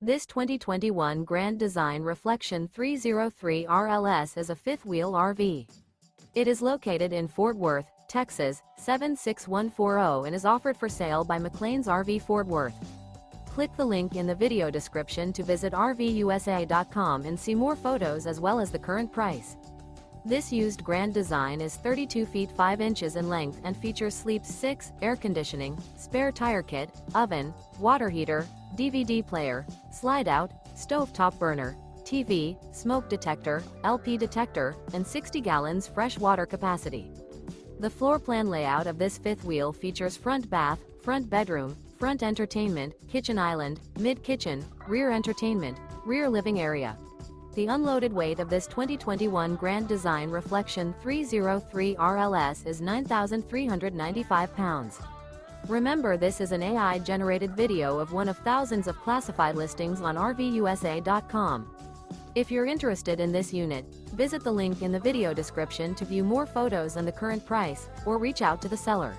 This 2021 Grand Design Reflection 303 RLS is a fifth-wheel RV. It is located in Fort Worth, Texas, 76140 and is offered for sale by McClain's RV Fort Worth. Click the link in the video description to visit RVUSA.com and see more photos as well as the current price. This used Grand Design is 32 feet 5 inches in length and features sleeps 6, air conditioning, spare tire kit, oven, water heater, DVD player, slide-out, stovetop burner, TV, smoke detector, LP detector, and 60 gallons fresh water capacity. The floor plan layout of this fifth wheel features front bath, front bedroom, front entertainment, kitchen island, mid-kitchen, rear entertainment, rear living area. The unloaded weight of this 2021 Grand Design Reflection 303 RLS is 9,395 pounds. Remember, this is an AI-generated video of one of thousands of classified listings on RVUSA.com. If you're interested in this unit, visit the link in the video description to view more photos and the current price, or reach out to the seller.